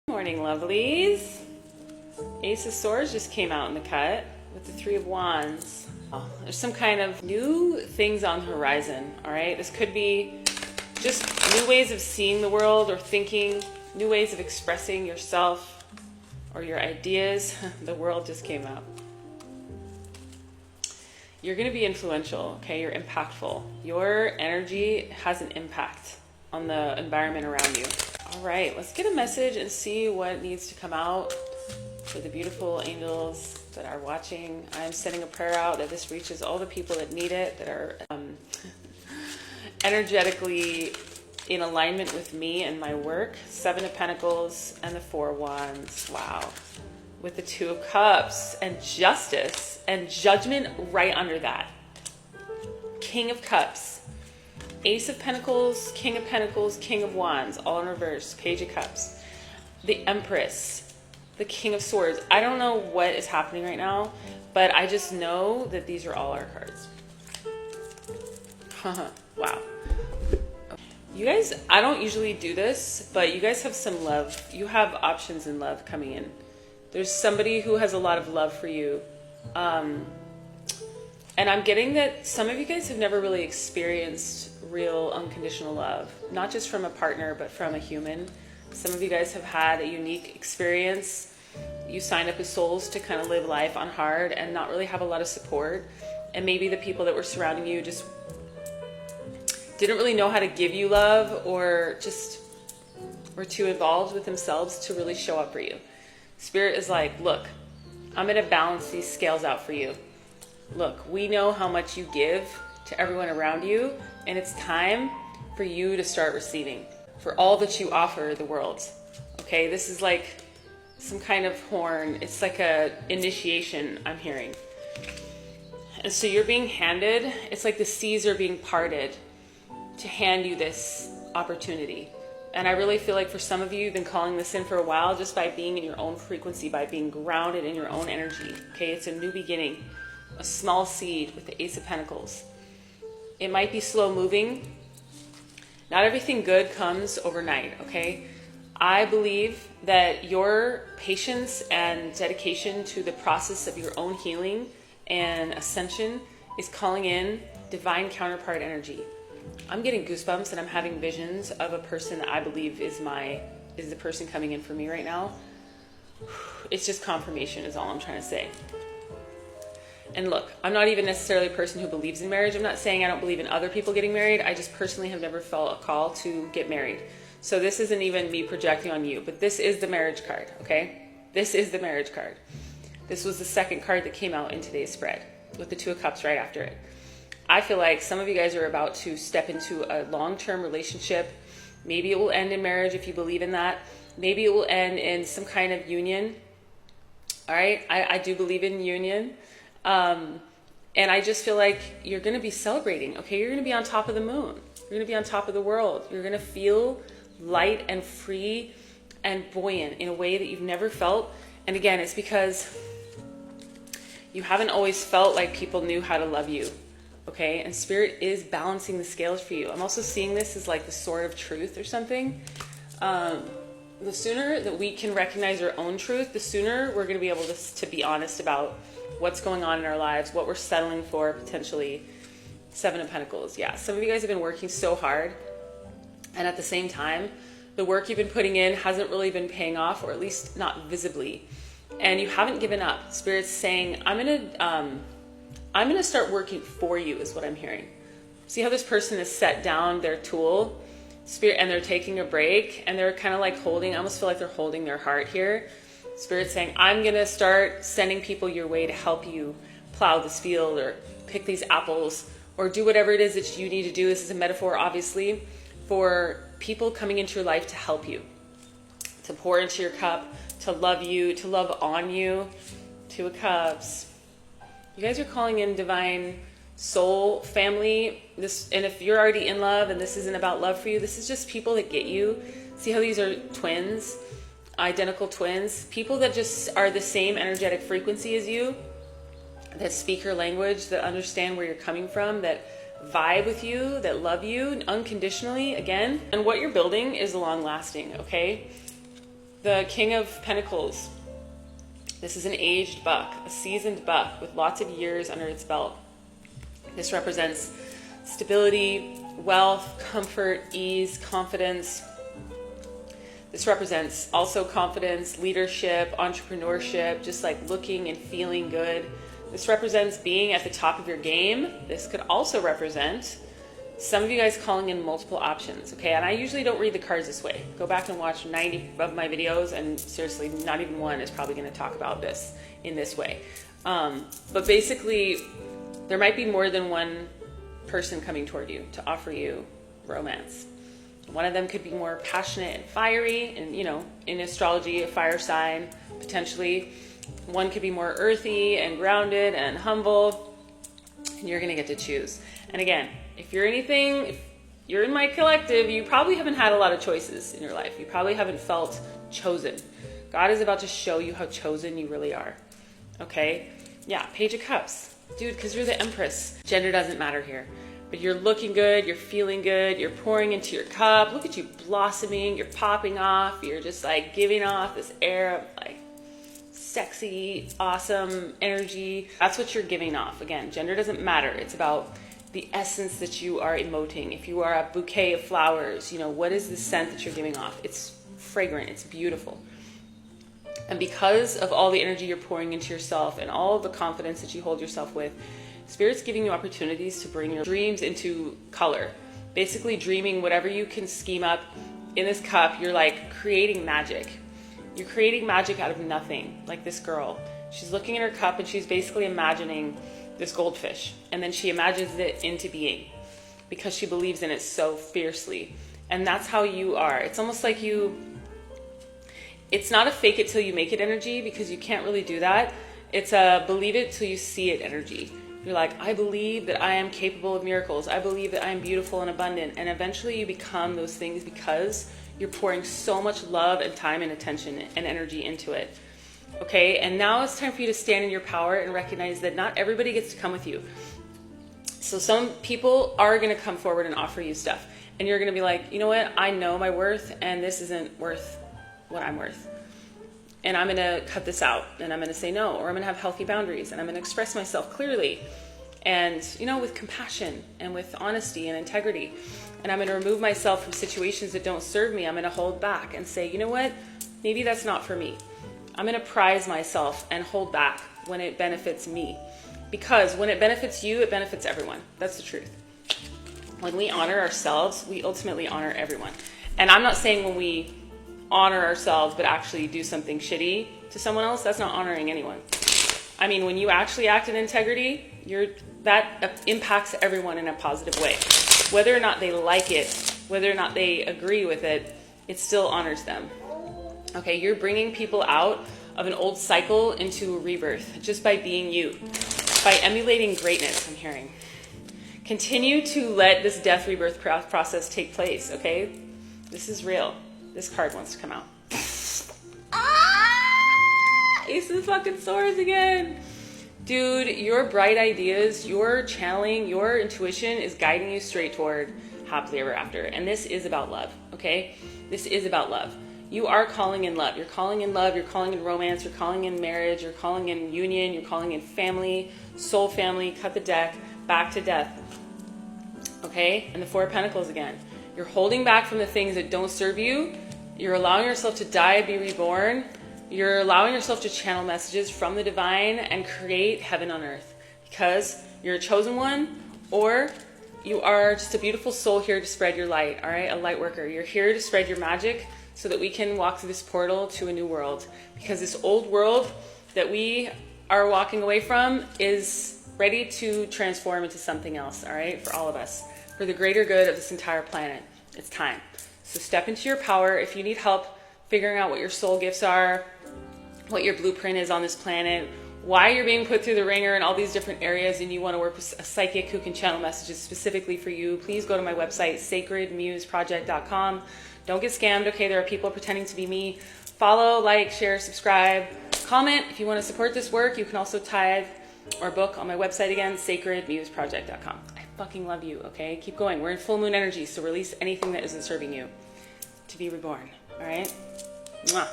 Morning, lovelies. Ace of Swords just came out in the cut with the Three of Wands. There's some kind of new things on the horizon, all right? This could be just new ways of seeing the world or thinking, new ways of expressing yourself or your ideas. The world just came out. You're going to be influential, okay? You're impactful. Your energy has an impact on the environment around you. All right, let's get a message and see what needs to come out for the beautiful angels that are watching. I'm sending a prayer out that this reaches all the people that need it, that are energetically in alignment with me and my work. Seven of Pentacles and the Four of Wands. Wow. With the Two of Cups and Justice and Judgment right under that. King of Cups. Ace of Pentacles, King of Wands, all in reverse, Page of Cups. The Empress, the King of Swords. I don't know what is happening right now, but I just know that these are all our cards. Wow. You guys, I don't usually do this, but you guys have some love. You have options in love coming in. There's somebody who has a lot of love for you. And I'm getting that some of you guys have never really experienced real unconditional love, not just from a partner, but from a human. Some of you guys have had a unique experience. You signed up as souls to kind of live life on hard and not really have a lot of support. And maybe the people that were surrounding you just didn't really know how to give you love, or just were too involved with themselves to really show up for you. Spirit is like, look, I'm going to balance these scales out for you. Look, we know how much you give to everyone around you, and it's time for you to start receiving for all that you offer the world. Okay, this is like some kind of horn. It's like a initiation, I'm hearing. And so you're being handed, it's like the seas are being parted to hand you this opportunity. And I really feel like for some of you, you've been calling this in for a while, just by being in your own frequency, by being grounded in your own energy. Okay, it's a new beginning. A small seed with the Ace of Pentacles. It might be slow moving. Not everything good comes overnight, okay? I believe that your patience and dedication to the process of your own healing and ascension is calling in divine counterpart energy. I'm getting goosebumps and I'm having visions of a person that I believe is the person coming in for me right now. It's just confirmation is all I'm trying to say. And look, I'm not even necessarily a person who believes in marriage. I'm not saying I don't believe in other people getting married. I just personally have never felt a call to get married. So this isn't even me projecting on you, but this is the marriage card, okay? This is the marriage card. This was the second card that came out in today's spread with the Two of Cups right after it. I feel like some of you guys are about to step into a long-term relationship. Maybe it will end in marriage if you believe in that. Maybe it will end in some kind of union. All right, I do believe in union. And I just feel like you're going to be celebrating, okay? You're going to be on top of the moon. You're going to be on top of the world. You're going to feel light and free and buoyant in a way that you've never felt. And again, it's because you haven't always felt like people knew how to love you, okay? And Spirit is balancing the scales for you. I'm also seeing this as like the sword of truth or something. The sooner that we can recognize our own truth, the sooner we're going to be able to be honest about what's going on in our lives, what we're settling for potentially. Seven of Pentacles. Yeah, some of you guys have been working so hard, and at the same time, the work you've been putting in hasn't really been paying off, or at least not visibly. And you haven't given up. Spirit's saying, I'm gonna start working for you, is what I'm hearing. See how this person has set down their tool, Spirit, and they're taking a break, and they're kind of like holding, I almost feel like they're holding their heart here. Spirit's saying, I'm going to start sending people your way to help you plow this field or pick these apples or do whatever it is that you need to do. This is a metaphor, obviously, for people coming into your life to help you, to pour into your cup, to love you, to love on you. Two of Cups. You guys are calling in divine soul family. And if you're already in love and this isn't about love for you, this is just people that get you. See how these are twins? Identical twins, people that just are the same energetic frequency as you, that speak your language, that understand where you're coming from, that vibe with you, that love you unconditionally, again. And what you're building is long lasting, okay? The King of Pentacles. This is an aged buck, a seasoned buck with lots of years under its belt. This represents stability, wealth, comfort, ease, confidence. This represents also confidence, leadership, entrepreneurship, just like looking and feeling good. This represents being at the top of your game. This could also represent some of you guys calling in multiple options, okay? And I usually don't read the cards this way. Go back and watch 90 of my videos, and seriously, not even one is probably going to talk about this in this way. But basically, there might be more than one person coming toward you to offer you romance. One of them could be more passionate and fiery, and in astrology, a fire sign, potentially. One could be more earthy and grounded and humble, and you're going to get to choose. And again, if you're in my collective, you probably haven't had a lot of choices in your life. You probably haven't felt chosen. God is about to show you how chosen you really are. Okay? Yeah, Page of Cups. Dude, because you're the Empress. Gender doesn't matter here. But you're looking good, you're feeling good, you're pouring into your cup. Look at you blossoming, you're popping off, you're just like giving off this air of like sexy, awesome energy. That's what you're giving off. Again, gender doesn't matter. It's about the essence that you are emoting. If you are a bouquet of flowers, what is the scent that you're giving off? It's fragrant, it's beautiful. And because of all the energy you're pouring into yourself and all of the confidence that you hold yourself with, Spirit's giving you opportunities to bring your dreams into color. Basically dreaming whatever you can scheme up in this cup. You're like creating magic. You're creating magic out of nothing, like this girl. She's looking in her cup and she's basically imagining this goldfish. And then she imagines it into being because she believes in it so fiercely. And that's how you are. It's almost like it's not a fake it till you make it energy, because you can't really do that. It's a believe it till you see it energy. You're like, I believe that I am capable of miracles. I believe that I am beautiful and abundant. And eventually you become those things because you're pouring so much love and time and attention and energy into it. Okay, and now it's time for you to stand in your power and recognize that not everybody gets to come with you. So some people are going to come forward and offer you stuff. And you're going to be like, you know what? I know my worth, and this isn't worth what I'm worth. And I'm going to cut this out, and I'm going to say no, or I'm going to have healthy boundaries, and I'm going to express myself clearly and, with compassion and with honesty and integrity. And I'm going to remove myself from situations that don't serve me. I'm going to hold back and say, you know what? Maybe that's not for me. I'm going to prize myself and hold back when it benefits me. Because when it benefits you, it benefits everyone. That's the truth. When we honor ourselves, we ultimately honor everyone. And I'm not saying when we honor ourselves but actually do something shitty to someone else, that's not honoring anyone. I mean, when you actually act in integrity, that impacts everyone in a positive way. Whether or not they like it, whether or not they agree with it, it still honors them. Okay, you're bringing people out of an old cycle into a rebirth just by being you, by emulating greatness, I'm hearing. Continue to let this death rebirth process take place, okay? This is real. This card wants to come out. Ace of fucking Swords again. Dude, your bright ideas, your channeling, your intuition is guiding you straight toward happily ever after. And this is about love, okay? This is about love. You are calling in love. You're calling in love. You're calling in romance. You're calling in marriage. You're calling in union. You're calling in family, soul family, cut the deck, back to death. Okay? And the Four of Pentacles again. You're holding back from the things that don't serve you. You're allowing yourself to die, be reborn. You're allowing yourself to channel messages from the divine and create heaven on earth. Because you're a chosen one, or you are just a beautiful soul here to spread your light, all right? A light worker. You're here to spread your magic so that we can walk through this portal to a new world. Because this old world that we are walking away from is ready to transform into something else, all right? For all of us. For the greater good of this entire planet. It's time. So step into your power. If you need help figuring out what your soul gifts are, what your blueprint is on this planet, why you're being put through the ringer in all these different areas, and you want to work with a psychic who can channel messages specifically for you, please go to my website, sacredmuseproject.com. Don't get scammed, okay? There are people pretending to be me. Follow, like, share, subscribe, comment. If you want to support this work, you can also tithe or book on my website again, sacredmuseproject.com. I fucking love you, okay? Keep going. We're in full moon energy, so release anything that isn't serving you to be reborn, all right? Mwah.